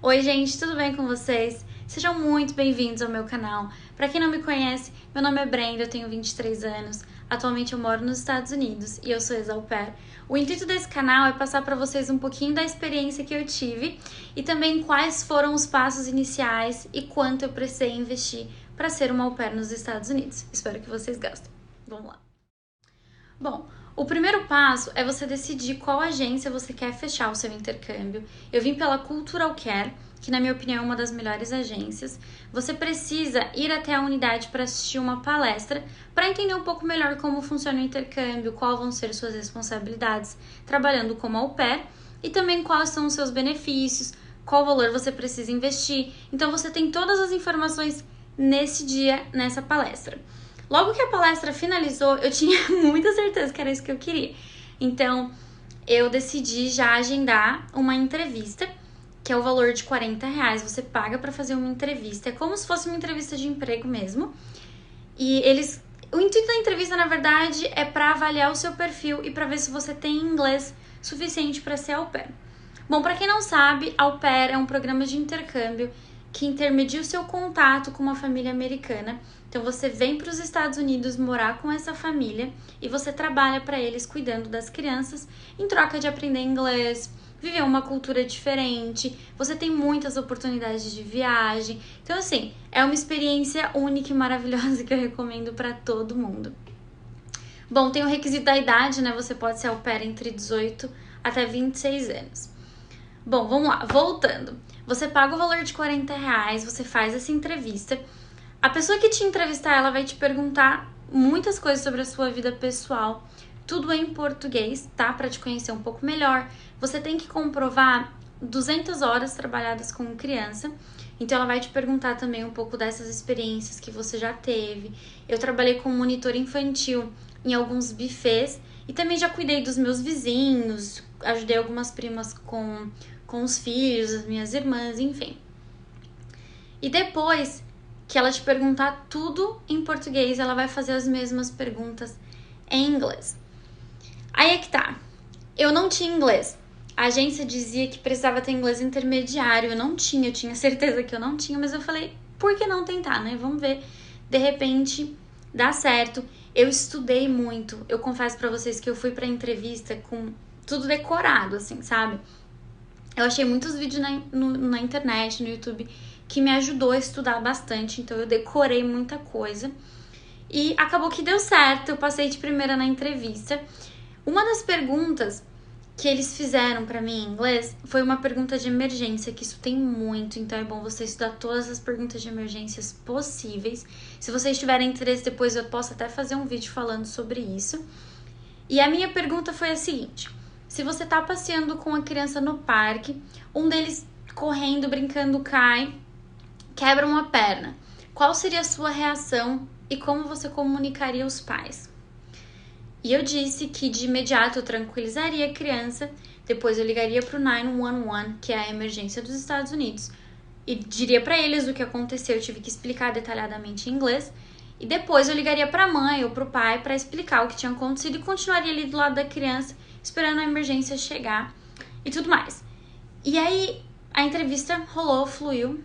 Oi gente, tudo bem com vocês? Sejam muito bem-vindos ao meu canal. Para quem não me conhece, meu nome é Brenda, eu tenho 23 anos. Atualmente eu moro nos Estados Unidos e eu sou ex-au pair. O intuito desse canal é passar para vocês um pouquinho da experiência que eu tive e também quais foram os passos iniciais e quanto eu precisei investir para ser uma au pair nos Estados Unidos. Espero que vocês gostem. Vamos lá. Bom, o primeiro passo é você decidir qual agência você quer fechar o seu intercâmbio. Eu vim pela Cultural Care, que na minha opinião é uma das melhores agências. Você precisa ir até a unidade para assistir uma palestra para entender um pouco melhor como funciona o intercâmbio, quais vão ser suas responsabilidades trabalhando como au pair e também quais são os seus benefícios, qual valor você precisa investir. Então você tem todas as informações nesse dia, nessa palestra. Logo que a palestra finalizou, eu tinha muita certeza que era isso que eu queria. Então, eu decidi já agendar uma entrevista, que é o valor de R$40. Você paga para fazer uma entrevista. É como se fosse uma entrevista de emprego mesmo. E o intuito da entrevista, na verdade, é para avaliar o seu perfil e para ver se você tem inglês suficiente para ser au pair. Bom, para quem não sabe, au pair é um programa de intercâmbio que intermedia o seu contato com uma família americana. Então você vem para os Estados Unidos morar com essa família e você trabalha para eles cuidando das crianças em troca de aprender inglês, viver uma cultura diferente. Você tem muitas oportunidades de viagem. Então assim, é uma experiência única e maravilhosa que eu recomendo para todo mundo. Bom, tem o requisito da idade, né? Você pode ser au pair entre 18 até 26 anos. Bom, vamos lá, voltando. Você paga o valor de R$40, você faz essa entrevista. A pessoa que te entrevistar, ela vai te perguntar muitas coisas sobre a sua vida pessoal. Tudo em português, tá? Para te conhecer um pouco melhor. Você tem que comprovar 200 horas trabalhadas com criança. Então ela vai te perguntar também um pouco dessas experiências que você já teve. Eu trabalhei como monitor infantil em alguns buffets e também já cuidei dos meus vizinhos, ajudei algumas primas com os filhos, as minhas irmãs, enfim. E depois que ela te perguntar tudo em português, ela vai fazer as mesmas perguntas em inglês. Aí é que tá. Eu não tinha inglês. A agência dizia que precisava ter inglês intermediário. Eu tinha certeza que eu não tinha, mas eu falei, por que não tentar, né? Vamos ver. De repente, dá certo. Eu estudei muito. Eu confesso pra vocês que eu fui pra entrevista com tudo decorado, assim, sabe? Eu achei muitos vídeos na internet, no YouTube, que me ajudou a estudar bastante. Então eu decorei muita coisa. E acabou que deu certo, eu passei de primeira na entrevista. Uma das perguntas que eles fizeram pra mim em inglês foi uma pergunta de emergência, que isso tem muito, então é bom você estudar todas as perguntas de emergências possíveis. Se vocês tiverem interesse, depois eu posso até fazer um vídeo falando sobre isso. E a minha pergunta foi a seguinte: se você tá passeando com a criança no parque, um deles correndo, brincando, cai, quebra uma perna, qual seria a sua reação e como você comunicaria aos pais? E eu disse que de imediato eu tranquilizaria a criança, depois eu ligaria para o 911, que é a emergência dos Estados Unidos, e diria para eles o que aconteceu, eu tive que explicar detalhadamente em inglês, e depois eu ligaria para a mãe ou para o pai para explicar o que tinha acontecido e continuaria ali do lado da criança, esperando a emergência chegar e tudo mais. E aí a entrevista rolou, fluiu.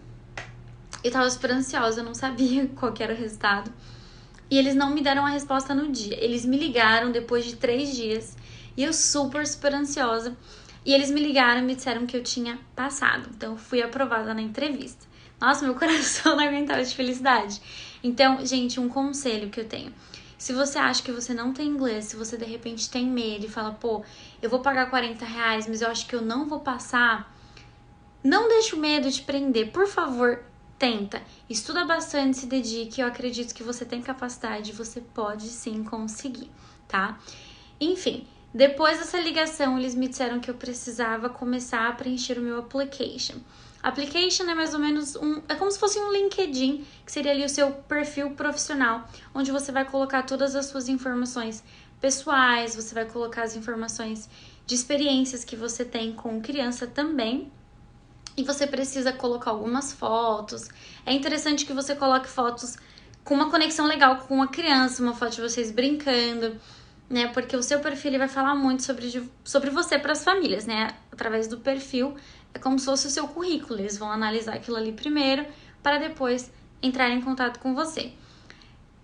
Eu tava super ansiosa, eu não sabia qual que era o resultado. E eles não me deram a resposta no dia. Eles me ligaram depois de 3 dias. E eu super ansiosa. E eles me ligaram e me disseram que eu tinha passado. Então eu fui aprovada na entrevista. Nossa, meu coração não aguentava de felicidade. Então, gente, um conselho que eu tenho. Se você acha que você não tem inglês, se você de repente tem medo e fala, pô, eu vou pagar R$40, mas eu acho que eu não vou passar, não deixe o medo te prender. Por favor, tenta. Estuda bastante, se dedique. Eu acredito que você tem capacidade, você pode sim conseguir, tá? Enfim, depois dessa ligação, eles me disseram que eu precisava começar a preencher o meu application. Application é mais ou menos é como se fosse um LinkedIn, que seria ali o seu perfil profissional, onde você vai colocar todas as suas informações pessoais, você vai colocar as informações de experiências que você tem com criança também. E você precisa colocar algumas fotos. É interessante que você coloque fotos com uma conexão legal com a criança, uma foto de vocês brincando, né? Porque o seu perfil ele vai falar muito sobre você para as famílias, né? Através do perfil É como se fosse o seu currículo. Eles vão analisar aquilo ali primeiro para depois entrar em contato com você.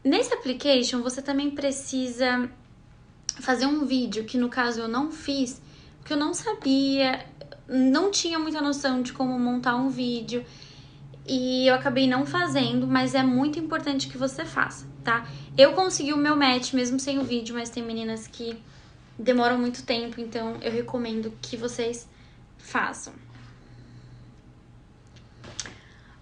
Nesse application, você também precisa fazer um vídeo, que no caso eu não fiz, porque eu não sabia, não tinha muita noção de como montar um vídeo e eu acabei não fazendo, mas é muito importante que você faça, tá? Eu consegui o meu match mesmo sem o vídeo, mas tem meninas que demoram muito tempo, então eu recomendo que vocês façam.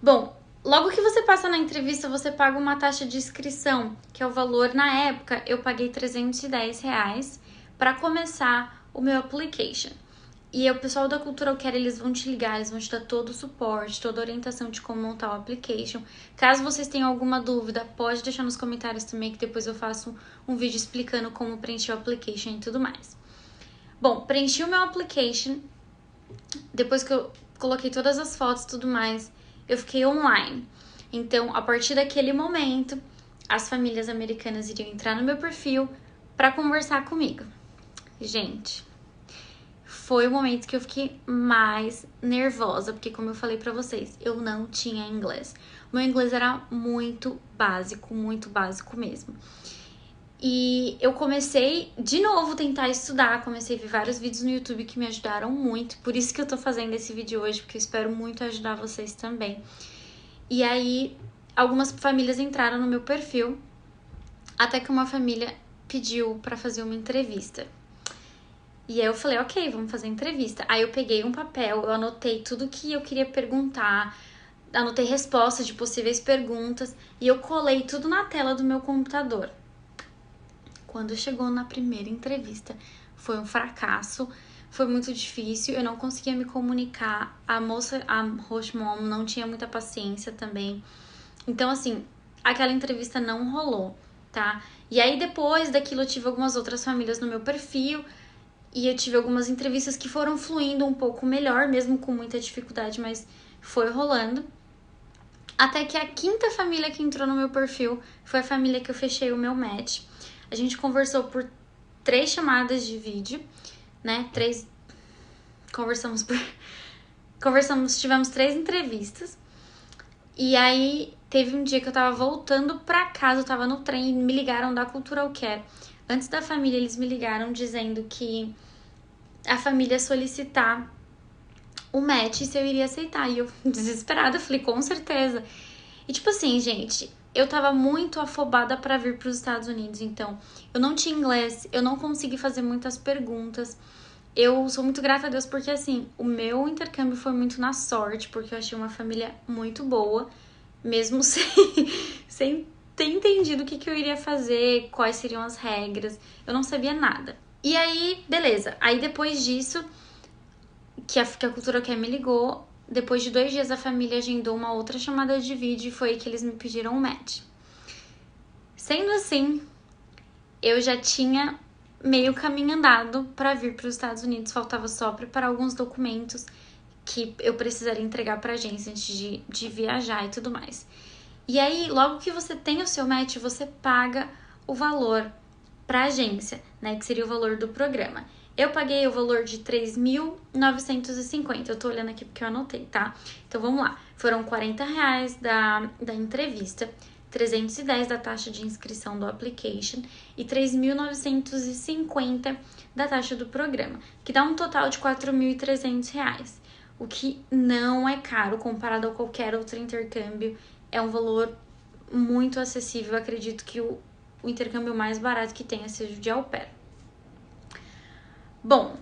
Bom, logo que você passa na entrevista, você paga uma taxa de inscrição, que é o valor, na época, eu paguei R$310 para começar o meu application. E o pessoal da Cultural Care, eles vão te ligar, eles vão te dar todo o suporte, toda a orientação de como montar o application. Caso vocês tenham alguma dúvida, pode deixar nos comentários também, que depois eu faço um vídeo explicando como preencher o application e tudo mais. Bom, preenchi o meu application, depois que eu coloquei todas as fotos e tudo mais, eu fiquei online. Então, a partir daquele momento, as famílias americanas iriam entrar no meu perfil para conversar comigo. Gente, foi o momento que eu fiquei mais nervosa, porque como eu falei pra vocês, eu não tinha inglês. O meu inglês era muito básico mesmo. E eu comecei de novo tentar estudar, comecei a ver vários vídeos no YouTube que me ajudaram muito, por isso que eu tô fazendo esse vídeo hoje, porque eu espero muito ajudar vocês também. E aí, algumas famílias entraram no meu perfil, até que uma família pediu pra fazer uma entrevista. E aí eu falei, ok, vamos fazer entrevista. Aí eu peguei um papel, eu anotei tudo que eu queria perguntar, anotei respostas de possíveis perguntas e eu colei tudo na tela do meu computador. Quando chegou na primeira entrevista, foi um fracasso, foi muito difícil, eu não conseguia me comunicar, a host mom não tinha muita paciência também. Então, assim, aquela entrevista não rolou, tá? E aí depois daquilo eu tive algumas outras famílias no meu perfil, e eu tive algumas entrevistas que foram fluindo um pouco melhor, mesmo com muita dificuldade, mas foi rolando. Até que a quinta família que entrou no meu perfil foi a família que eu fechei o meu match. A gente conversou por 3 chamadas de vídeo, né? Tivemos 3 entrevistas. E aí teve um dia que eu tava voltando pra casa, eu tava no trem e me ligaram da Cultural Care. Antes da família, eles me ligaram dizendo que a família solicitar o match se eu iria aceitar. E eu, desesperada, falei, com certeza. E tipo assim, gente, eu tava muito afobada pra vir pros Estados Unidos, então eu não tinha inglês, eu não consegui fazer muitas perguntas. Eu sou muito grata a Deus porque, assim, o meu intercâmbio foi muito na sorte, porque eu achei uma família muito boa, mesmo sem ter entendido o que eu iria fazer, quais seriam as regras, eu não sabia nada. E aí, beleza. Aí depois disso, que a Cultural Care me ligou, depois de 2 dias a família agendou uma outra chamada de vídeo e foi aí que eles me pediram um match. Sendo assim, eu já tinha meio caminho andado para vir para os Estados Unidos, faltava só preparar alguns documentos que eu precisaria entregar para a agência antes de viajar e tudo mais. E aí, logo que você tem o seu match, você paga o valor para a agência, né, que seria o valor do programa. Eu paguei o valor de 3.950, eu tô olhando aqui porque eu anotei, tá? Então vamos lá, foram R$40 da entrevista, 310 da taxa de inscrição do application e 3.950 da taxa do programa, que dá um total de R$4.300, o que não é caro comparado a qualquer outro intercâmbio, é um valor muito acessível, eu acredito que o intercâmbio mais barato que tenha seja o de au pair. Bom,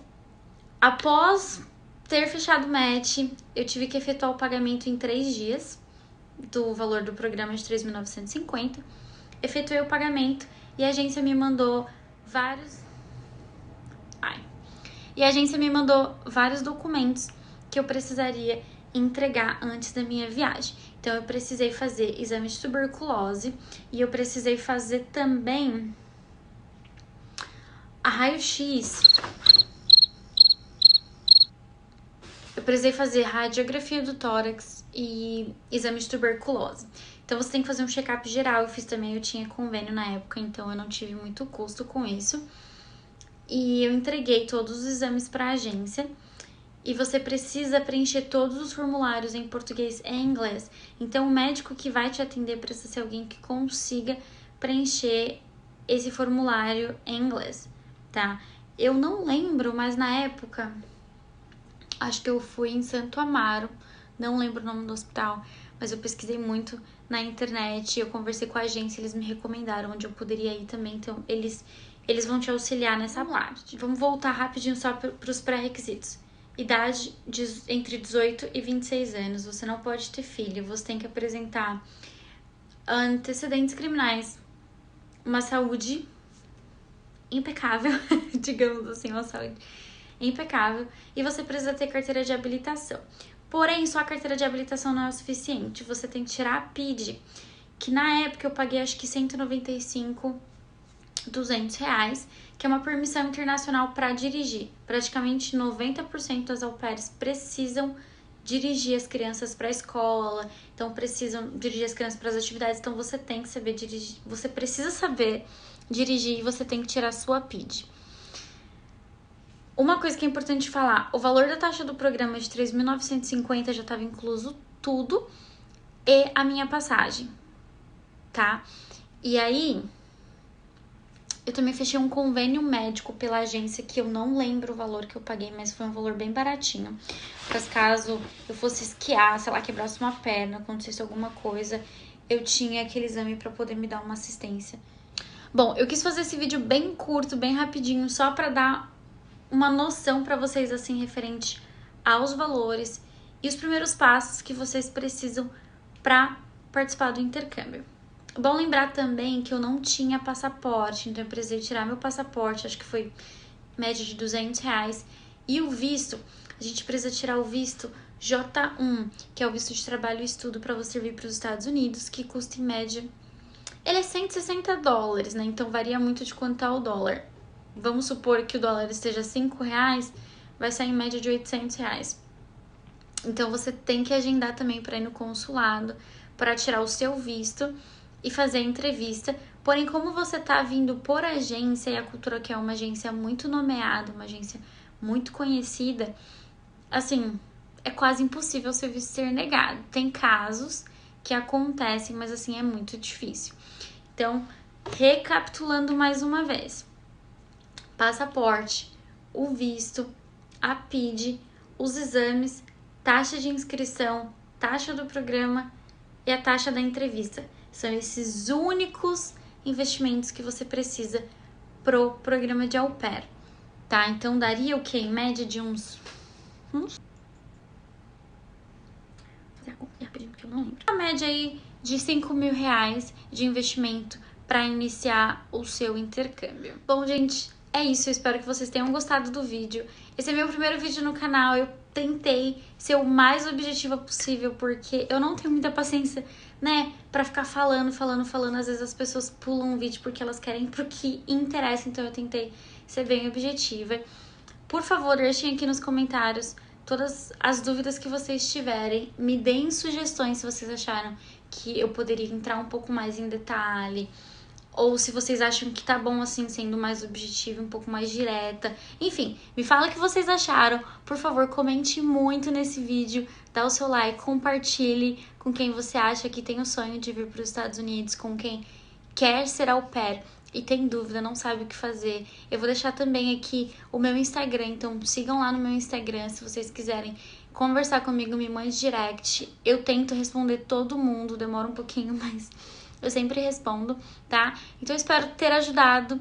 após ter fechado o match, eu tive que efetuar o pagamento em 3 dias do valor do programa de 3.950. Efetuei o pagamento e a agência me mandou vários documentos que eu precisaria entregar antes da minha viagem. Então, eu precisei fazer exame de tuberculose e eu precisei fazer também a raio-x. Eu precisei fazer radiografia do tórax e exame de tuberculose. Então, você tem que fazer um check-up geral. Eu fiz também, eu tinha convênio na época, então eu não tive muito custo com isso. E eu entreguei todos os exames para a agência. e você precisa preencher todos os formulários em português e inglês. Então, o médico que vai te atender precisa ser alguém que consiga preencher esse formulário em inglês, tá? Eu não lembro, mas na época, acho que eu fui em Santo Amaro, não lembro o nome do hospital, mas eu pesquisei muito na internet, eu conversei com a agência, eles me recomendaram onde eu poderia ir também, então eles vão te auxiliar nessa parte. Vamos voltar rapidinho só para os pré-requisitos. Idade entre 18 e 26 anos, você não pode ter filho, você tem que apresentar antecedentes criminais, uma saúde impecável, digamos assim, uma saúde impecável, e você precisa ter carteira de habilitação. Porém, só a carteira de habilitação não é o suficiente, você tem que tirar a PID, que na época eu paguei acho que 195, 200 reais, que é uma permissão internacional para dirigir. Praticamente 90% das au pairs precisam dirigir as crianças para a escola, então precisam dirigir as crianças para as atividades, então você tem que saber dirigir, você precisa saber dirigir e você tem que tirar a sua PID. Uma coisa que é importante falar, o valor da taxa do programa de 3.950 já estava incluso tudo e a minha passagem, tá? E aí, eu também fechei um convênio médico pela agência, que eu não lembro o valor que eu paguei, mas foi um valor bem baratinho. Caso eu fosse esquiar, sei lá, quebrasse uma perna, acontecesse alguma coisa, eu tinha aquele exame para poder me dar uma assistência. Bom, eu quis fazer esse vídeo bem curto, bem rapidinho, só para dar uma noção para vocês, assim, referente aos valores e os primeiros passos que vocês precisam para participar do intercâmbio. Bom lembrar também que eu não tinha passaporte, então eu precisei tirar meu passaporte, acho que foi média de 200 reais. E o visto, a gente precisa tirar o visto J1, que é o visto de trabalho e estudo para você vir para os Estados Unidos, que custa em média, ele é 160 dólares, né? Então varia muito de quanto tá o dólar. Vamos supor que o dólar esteja 5 reais, vai sair em média de 800 reais. Então você tem que agendar também para ir no consulado, para tirar o seu visto e fazer a entrevista. Porém, como você tá vindo por agência, e a Cultura que é uma agência muito nomeada, uma agência muito conhecida, assim, é quase impossível o seu visto ser negado. Tem casos que acontecem, mas assim, é muito difícil. Então, recapitulando mais uma vez: passaporte, o visto, a PID, os exames, taxa de inscrição, taxa do programa e a taxa da entrevista. São esses únicos investimentos que você precisa pro programa de au pair, tá? Então, daria o quê? Em média de uns... porque eu não lembro. A média aí de 5 mil reais de investimento para iniciar o seu intercâmbio. Bom, gente, é isso. Eu espero que vocês tenham gostado do vídeo. Esse é meu primeiro vídeo no canal. Eu tentei ser o mais objetiva possível, porque eu não tenho muita paciência, né, pra ficar falando. Às vezes as pessoas pulam um vídeo porque elas querem, porque interessa. Então eu tentei ser bem objetiva. Por favor, deixem aqui nos comentários todas as dúvidas que vocês tiverem. Me deem sugestões se vocês acharam que eu poderia entrar um pouco mais em detalhe, ou se vocês acham que tá bom assim, sendo mais objetiva, um pouco mais direta. Enfim, me fala o que vocês acharam. Por favor, comente muito nesse vídeo, dá o seu like, compartilhe com quem você acha que tem o sonho de vir para os Estados Unidos, com quem quer ser au pair e tem dúvida, não sabe o que fazer. Eu vou deixar também aqui o meu Instagram, então sigam lá no meu Instagram se vocês quiserem conversar comigo, me mande direct. Eu tento responder todo mundo, demora um pouquinho, mas eu sempre respondo, tá? Então eu espero ter ajudado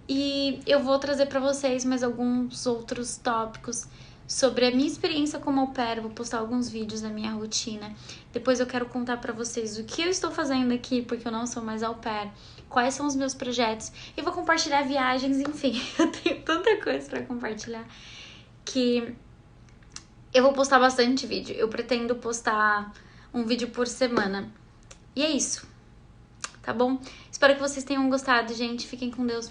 e eu vou trazer pra vocês mais alguns outros tópicos sobre a minha experiência como au pair. Vou postar alguns vídeos da minha rotina. Depois eu quero contar pra vocês o que eu estou fazendo aqui, porque eu não sou mais au pair, quais são os meus projetos, e vou compartilhar viagens, enfim. Eu tenho tanta coisa pra compartilhar que eu vou postar bastante vídeo. Eu pretendo postar um vídeo por semana. E é isso, tá bom? Espero que vocês tenham gostado, gente. Fiquem com Deus.